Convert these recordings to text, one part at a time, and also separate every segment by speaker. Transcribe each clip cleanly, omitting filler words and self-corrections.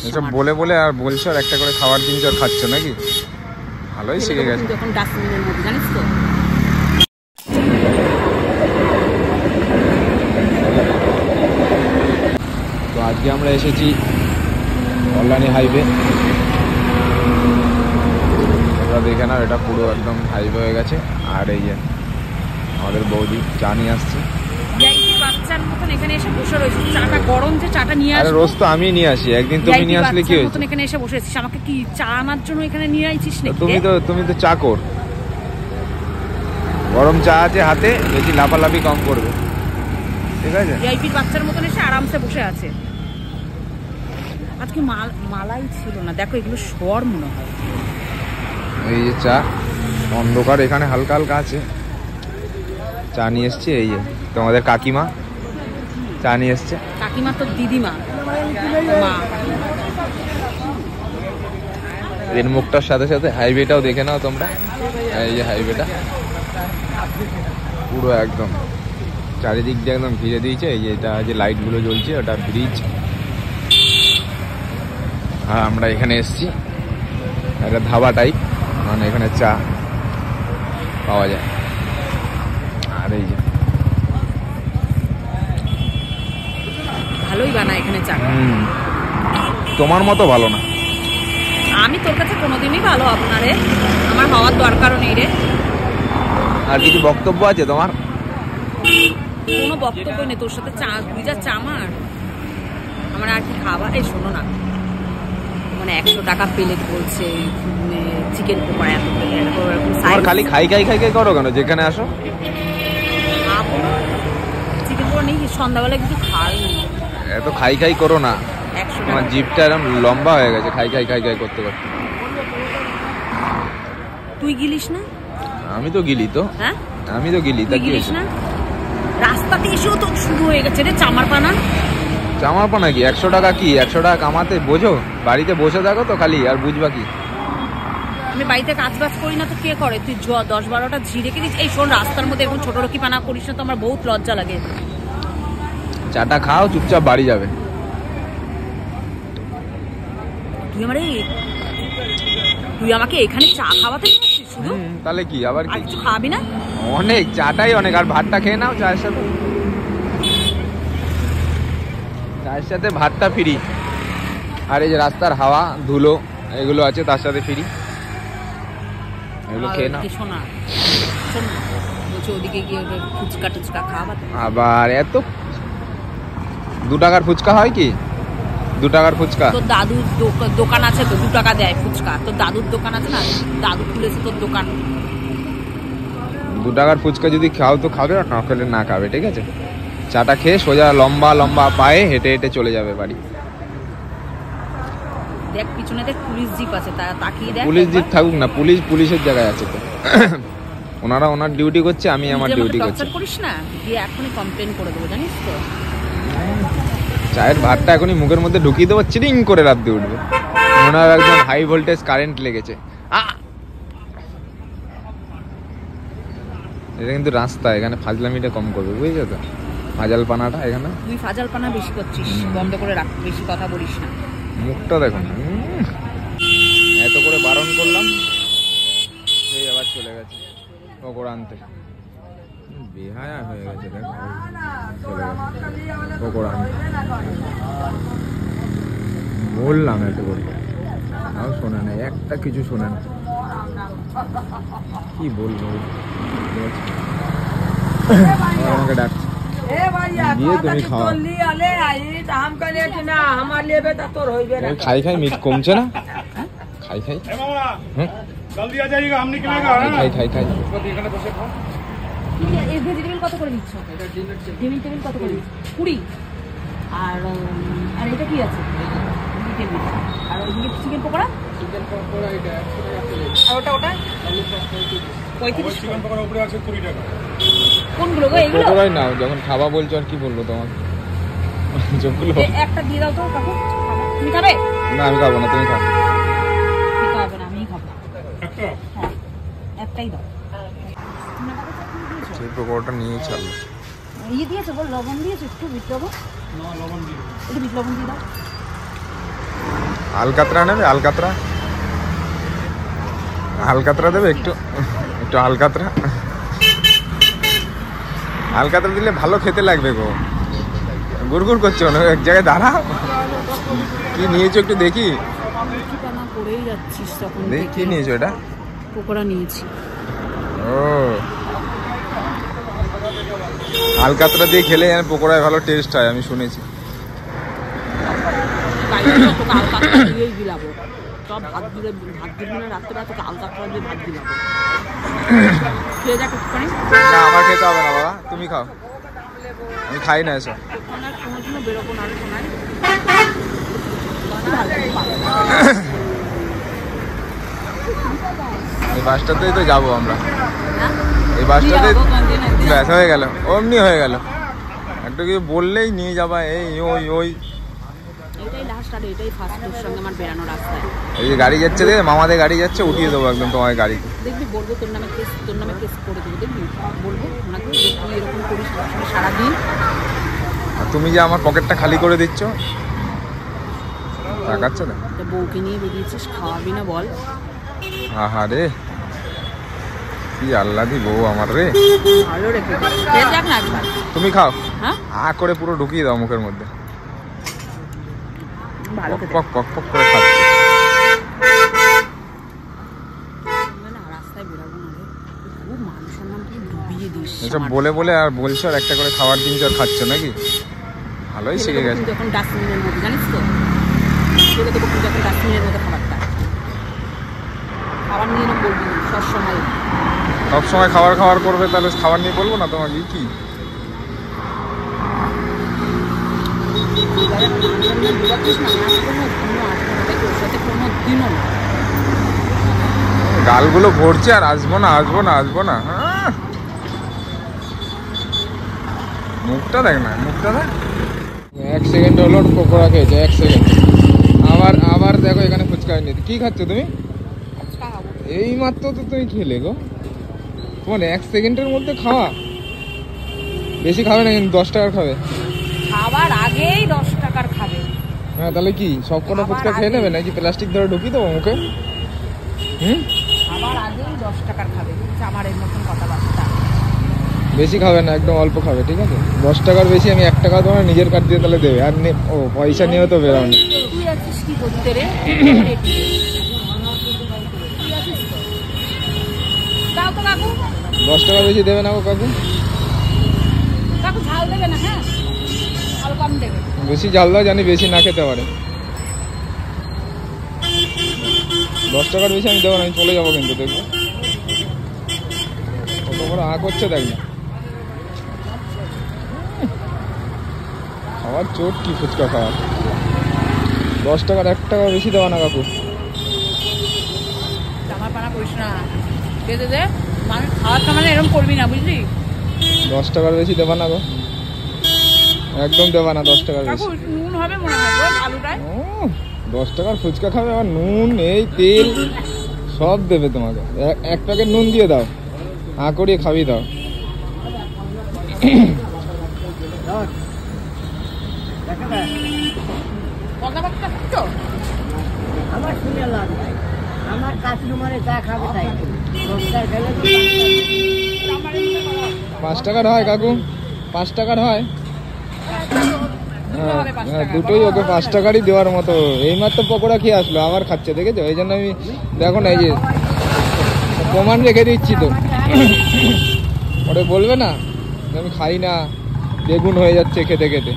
Speaker 1: এসব বলে বলে আর বলছো আর একটা করে খাবার দিন আর খাচ্ছ নাকি? ভালোই শিখে গেছে।
Speaker 2: যখন ডাস্টবিনের মধ্যে জানিস তো।
Speaker 1: তো আজকে আমরা এসেছি কল্যাণী হাইওয়ে। তোমরা দেখে নাও, এটা পুরো একদম হাইওয়ে হয়ে গেছে। আর এই যে আমাদের বৌদি চা নিয়ে আসছে।
Speaker 2: বাচ্চার মতন এখানে এসে বসে রয়েছে, চাটা গরম যে চাটা নিয়ে আসবো।
Speaker 1: আরে রোজ তো আমি নিয়ে আসি, একদিন তুমি নিয়ে আসলে কি হয়েছে?
Speaker 2: এখানে এসে বসে আছিস, আমাকে কি চা আনার জন্য এখানে নিয়ে আইছিস নাকি?
Speaker 1: তুমি তো চাকর। গরম চা আছে হাতে, বেশি লাফালাফি কম করবে, ঠিক আছে?
Speaker 2: ভিআইপির বাচ্চার মতন এসে আরামসে বসে আছে। আজকে মালাই ছিল না, দেখো এগুলো সর মনে হয়।
Speaker 1: এই যে চা, অন্ধকার এখানে হালকা হালকা আছে। চা নিয়ে এসছে, এই যে তোমাদের কাকিমা চা নিয়ে এসছে।
Speaker 2: কাকিমা তো দিদিমা মা।
Speaker 1: এর মুখটার সাথে সাথে হাইওয়েটাও দেখে নাও তোমরা। এই যে হাইওয়েটা পুরো একদম চারিদিক দিয়ে একদম ঘিরে দিয়েছে। এই যে এটা যে লাইট গুলো জ্বলছে ওটা ব্রিজ। আর আমরা এখানে এসছি একটা ধাবা টাইপ, মানে এখানে চা পাওয়া যায়। আর এই যে
Speaker 2: ভালোই বানায় এখানে চা।
Speaker 1: তোমার মতো ভালো না।
Speaker 2: আমি তোর কাছে কোনোদিনই ভালো আপনারে, আমার হওয়ার দরকারও নেই রে।
Speaker 1: আর কিছু বক্তব্য আছে তোমার?
Speaker 2: কোনো বক্তব্য নেই, তোর সাথে চা তুই যা চা আমার আর কি খাবার। এই শোনো না, মানে 100 টাকা প্লেট বলছে চিকেন পকোড়া, এত
Speaker 1: আর খালি খাই খাই খাই খাই করো কেন যেখানে আসো?
Speaker 2: চিকেন পকোড়া নেই, সন্ধ্যাবেলা কিছু খাই।
Speaker 1: এত খাই খাই করো না, আমার জিভটা এরকম লম্বা হয়ে গেছে খাই খাই খাই খাই করতে করতে।
Speaker 2: তুই গিলিস না?
Speaker 1: আমি তো গিলি তো।
Speaker 2: হ্যাঁ
Speaker 1: আমি তো গিলি, তা কি
Speaker 2: গিলিস না? রাস্তাতে এসেও তো শুরু হয়ে গেছে রে চামার পানা।
Speaker 1: চামার পানা কি? 100 টাকা কি 100 টাকা কামাতে বোঝো? বাড়িতে বসে থাকো তো খালি, আর বুঝবা কি?
Speaker 2: আমি বাড়িতে কাজ বাজ করি না তো কে করে? তুই 10-12টা ঝি রেখে দিস। এই শোন, রাস্তার মধ্যে এরকম ছোট রকি পানা করিস না তো, আমার বহুত লজ্জা লাগে।
Speaker 1: চাটা খাও, চুপচাপ বাড়ি যাবে।
Speaker 2: তুই আমাকে এখানে চা খাওয়াতে নিয়েছিস শুধু?
Speaker 1: তাহলে কি আবার
Speaker 2: আর কিছু খাবি না?
Speaker 1: অনেক, চাটাই অনেক। আর ভাতটা খেয়ে নাও চায়ের সাথে, চায়ের সাথে ভাতটা ফ্রি। আর এই যে রাস্তার হাওয়া ধুলো এগুলো আছে তার সাথে ফ্রি, এগুলো খেয়ে নাও।
Speaker 2: শোনা বলছি ওদিকে গিয়ে ফুচকা টুচকা খাওয়া।
Speaker 1: আবার এত 2 টাকার ফুচকা হয় কি? 2 টাকার ফুচকা?
Speaker 2: তোর দাদুর দোকান আছে তো, 2 টাকা দেয় ফুচকা। তোর দাদুর দোকান আছে না, দাদু খুলেছে তোর দোকান।
Speaker 1: 2 টাকার ফুচকা যদি খাও তো খাবে, আর না খেলে না খাবে, ঠিক আছে? চাটা খেয়ে সোজা লম্বা লম্বা পায়ে হেঁটে হেঁটে চলে যাবে বাড়ি।
Speaker 2: দেখ পিছনে দেখ, পুলিশ জিপ আছে, তাকিয়ে দেখ।
Speaker 1: পুলিশ জিপ থাকুক না, পুলিশের জায়গায় আছে তো। ওনারা ওনার ডিউটি করছে, আমি আমার ডিউটি করছি।
Speaker 2: করিস না, দিয়ে এখনই কমপ্লেন করে দেবো জানিস তো।
Speaker 1: চায়ের ভাতটা এখনই মুখের মধ্যে ঢুকিয়ে দেবো, চিরিং করে রাত্রে উঠবে। ওনার একদম হাই ভোল্টেজ কারেন্ট লেগেছে। এটা কিন্তু রাস্তা, এখানে ফাজলামিটা কম করবে, বুঝেছো তো? ফাজাল পানাটা এখানে।
Speaker 2: তুই ফাজাল পানা বেশি করছিস, বন্ধ করে রাখ, বেশি কথা বলিস না।
Speaker 1: মুখটা দেখো না, এত করে বারণ করলাম, সেই আবার চলে গেছে পকোড়া আনতে। বেহায়া হয়ে গেছে, দেখো চলে গেছে পকোড়া আনতে। বললাম এত করে, তাও শোনে না, একটা কিছু শোনে না। কি বলবো, আমাকে ডাকছে দিয়ে তুমি খাওয়া। খাই খাই মিট কমছে না, খাই খাই খাই খাই খাই।
Speaker 2: ভেজিটেবল কত করে দিচ্ছ? ভেজিটেবল কত করে? 20। আর এটা কি আছে? আর ওইদিকে চিকেন পকোড়া? চিকেন পকোড়া এটা 100 টাকা। আর ওটা 35। চিকেন পকোড়া উপরে আছে 20 টাকা। কোনগুলো গো এগুলো?
Speaker 1: পকোড়াই নাও, যখন খাবা বলছো আর কি বলবো তোমাকে। যেগুলো
Speaker 2: একটা দিয়ে দাও তো কাকু। তুমি খাবে?
Speaker 1: না আমি খাবো না, তুমি খাও।
Speaker 2: ঠিক হবে না, আমিই খাবো। হ্যাঁ একটাই দাও।
Speaker 1: সেই পকোড়াটা নিয়েই ছাড়লো।
Speaker 2: ইয়ে দিয়েছো বল, লবণ দিয়েছো একটু, বিট লবণ? না লবণ দিই। একটু বিট লবণ দিয়ে দাও।
Speaker 1: আলকাতরা নেবে? আলকাতরা আলকাতরা দেবে একটু, একটু আলকাতরা। আলকাতরা দিলে ভালো খেতে লাগবে গো। গুড়গুড় করছো না, এক জায়গায় দাঁড়াও। কি নিয়েছো একটু দেখি। কি নিয়েছো? এটা
Speaker 2: পকোড়া নিয়েছি।
Speaker 1: ও, আলকাতরা দিয়ে খেলে পকোড়ায় ভালো টেস্ট হয়, আমি শুনেছি। না আমার খেতে হবে না বাবা, তুমি খাও, আমি খাই না এসব। এই বাসটাতেই তো যাবো আমরা, এই বাসটাতে ব্যাস হয়ে গেল, অমনি হয়ে গেল। একটু কি বললেই নিয়ে যাবা, এই ওই ওই। এই যে গাড়ি যাচ্ছে, দেখে মামাদের গাড়ি যাচ্ছে, উঠিয়ে দেবো একদম তোমার গাড়িতে।
Speaker 2: দেখবি বলবো তোর নামে কেস করে দেবো, দেখবি বলবো ওনাকে তুই এরকম করিস সারাদিন।
Speaker 1: আর তুমি যে আমার পকেটটা খালি করে দিচ্ছ, তাকাচ্ছ না?
Speaker 2: বউকে নিয়ে বেরিয়েছিস, খাওয়াবি না বল?
Speaker 1: আহা রে, কি আল্লাদি বউ আমার রে।
Speaker 2: ভালো রেখে যাক না একবার।
Speaker 1: তুমি খাও,
Speaker 2: হ্যাঁ
Speaker 1: আ করে পুরো ঢুকিয়ে দাও মুখের মধ্যে।
Speaker 2: ভালো
Speaker 1: পক পক পক করে খাচ্ছে।
Speaker 2: রাস্তায় বেরাবো না রে, খুব মান সম্মান ডুবিয়ে দিস।
Speaker 1: এসব বলে বলে আর বলছো, আর একটা করে খাবার দিন আর খাচ্ছ নাকি? ভালোই শিখে গেছে।
Speaker 2: যখন ডাস্টবিনের মধ্যে, জানিস তো, চলে দেবো যখন ডাস্টবিনের মধ্যে খাবারটা। খাবার নিয়ে বলবি সবসময়,
Speaker 1: সবসময় খাবার খাবার করবে, তাহলে খাবার নিয়ে বলবো না তোমাকে? কি গালগুলো ভরছে, আর আসবো না আসবো না আসবো না। মুখটা দেখ না, মুখটা দেখ। 1 সেকেন্ড হলো পকোড়া খেয়েছে, 1 সেকেন্ড। আবার আবার দেখো এখানে ফুচকা নিতে। কি খাচ্ছ তুমি? এই মাত্র তো তুমি খেলে গো, তোমার 1 সেকেন্ডের মধ্যে খাওয়া। বেশি খাবে না কিন্তু, 10 টাকার খাবে।
Speaker 2: খাবার আগেই 10 টাকার খাবে।
Speaker 1: হ্যাঁ তাহলে কি সব কটা ফুচকা খেয়ে নেবে নাকি প্লাস্টিক ধরে ঢুকিয়ে দেবো মুখে?
Speaker 2: খাবার আগেই 10 টাকার খাবে, আমার এর মতন কথাবার্তা।
Speaker 1: বেশি খাবে না, একদম অল্প খাবে, ঠিক আছে? 10 টাকার বেশি আমি 1 টাকা তোমার নিজের কার্ড দিয়ে তাহলে দেবে। আর ও পয়সা নিয়েও তো বেরোনি।
Speaker 2: তুই আছিস কি করতে রে? দাও তো কাকু।
Speaker 1: 10 টাকা বেশি দেবে না গো কাকু?
Speaker 2: কাকু ঝাল দেবে না? হ্যাঁ আরো কম দেবে।
Speaker 1: বেশি ঝাল দাও, জানি বেশি না খেতে পারে। 10 টাকার বেশি আমি দেবো না, আমি চলে যাবো কিন্তু, দেখবো কত বড় আ করছে দেখ না। খাওয়ার চোট কি ফুচকা খাওয়ার। 10 টাকার 1 টাকা বেশি দেওয়া না কাকু।
Speaker 2: জামা পানা করিস না, দে দে দে, মানুষ খাওয়ার সময় এরকম করবি না, বুঝলি?
Speaker 1: 10 টাকার বেশি দেবা না গো, একদম দেবা না 10 টাকার বেশি।
Speaker 2: নুন হবে মনে হয় আলুটায়।
Speaker 1: 10 টাকার ফুচকা খাবে, আবার নুন এই তেল সব দেবে তোমাকে। 1 প্যাকেট নুন দিয়ে দাও, হা করিয়ে খাবি দাও।
Speaker 2: আমার কাস্টমারে যা খাবে তাই
Speaker 1: 5 টাকার হয় কাকু, 5 টাকার হয়। হ্যাঁ দুটোই ওকে 5 টাকারই দেওয়ার মতো। এইমাত্র পকোড়া খেয়ে আসলো, আবার খাচ্ছে, দেখেছো? এই জন্য আমি দেখো না, এই যে প্রমাণ রেখে দিচ্ছি তো। ওরে বলবে না আমি খাই না, বেগুন হয়ে যাচ্ছে খেতে খেতে।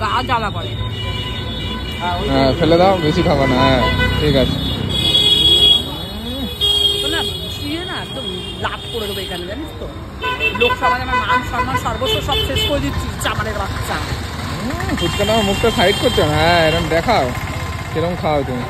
Speaker 2: গা জ্বালা করে।
Speaker 1: হ্যাঁ ফেলে দাও, বেশি খাবা না। হ্যাঁ ঠিক আছে।
Speaker 2: লাভ করে দেবো এখানে, জানিস তো? লোক সমাজ আমার মান সম্মান সর্বস্ব সব শেষ করে দিচ্ছি, চামারের বাচ্চা।
Speaker 1: ফুচকা না মুখটা সাইড করছো না? হ্যাঁ এরকম দেখাও, কিরকম খাও তুমি।